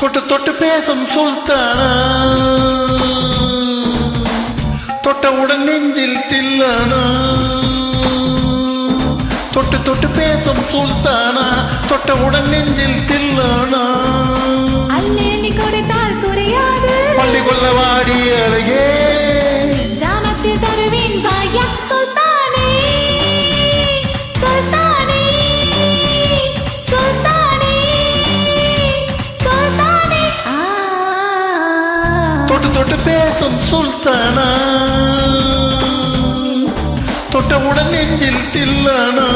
தொட்டு தொட்டு பேசும் சுல்தானா, தொட்டவுடன் நெஞ்சில் தில்லானா. தொட்டு தொட்டு பேசும் சுல்தானா, தொட்டவுடன் நெஞ்சில் தில்லானா. அள்ளி கொடுத்தால் குறையாது பள்ளி கொள்ள வாடி அழகே, ஜாமத்தில் தருவேன் வாயா சுல்தானே சுல்தானே சுல்தானே சுல்தானே. தொட்டு தொட்டு பேசும் சுல்தானா, தொட்டவுடன் நெஞ்சில் தில்லானா.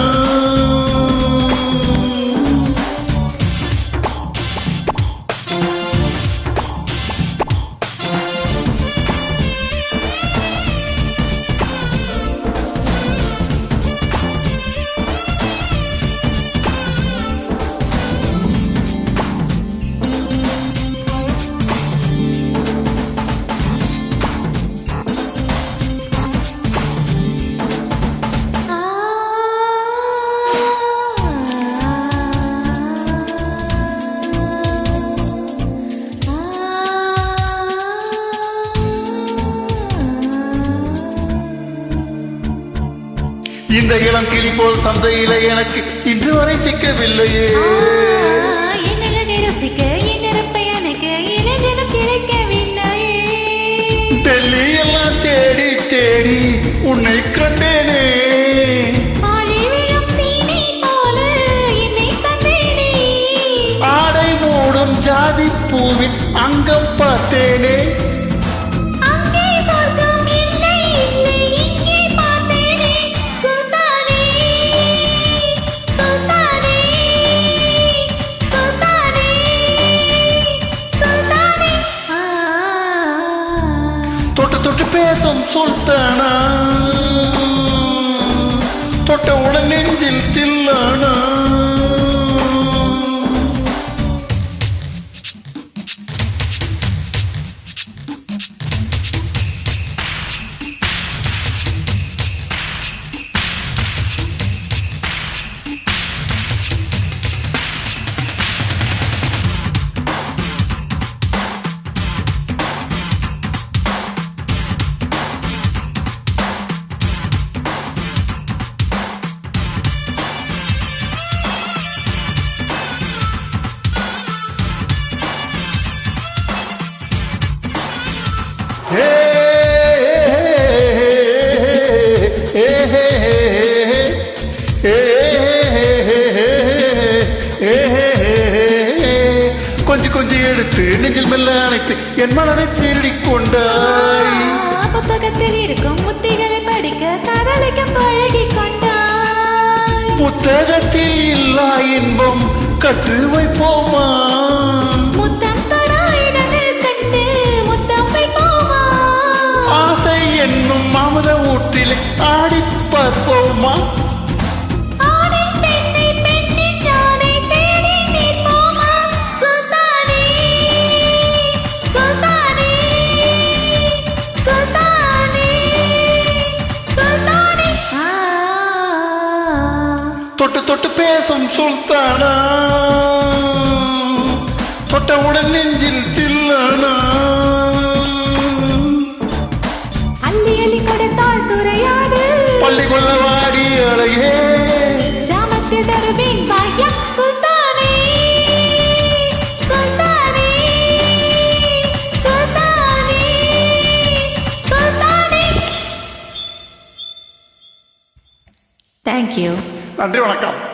இந்த இளம் கிளி போல் சந்தையில எனக்கு இன்று வரை சிக்கவில்லையே. டெல்லி எல்லாம் தேடி தேடி உன்னை கண்டேனே. ஆடை மூடும் ஜாதி பூவின் அங்கம் பார்த்தேனே. தொட்டு தொட்டு பேசும் சுல்தானா, தொட்டவுடன் நெஞ்சில் தில்லானா. கொஞ்சம் கொஞ்சம் எடுத்து நெஞ்சில் மெல்ல அணைத்து என் மனதை திருடிக் கொண்டாய். புத்தகத்தில் இருக்கும் முத்திகளை படிக்க காதலிக்க பழகி கொண்டாய். புத்தகத்தில் இல்லா இன்பம் கற்று வைப்போமா, முத்தம் தராயிடத்தில் கண்டு முத்தம் வைப்போமா. ஆசை என்னும் அமுத ஊற்றிலே ஆடி பார்ப்போமா. தொட்டு தொட்டு பேசும் சுல்தானா, தொட்டவுடன் நெஞ்சில் தில்லானா. அள்ளி அள்ளி கொடுத்தால் குறையாது பள்ளி கொள்ள வாடி அழகே, ஜாமத்தில் தருவேன் வாயா சுல்தானே சுல்தானே சுல்தானே சுல்தானே. நன்றி, வணக்கம்.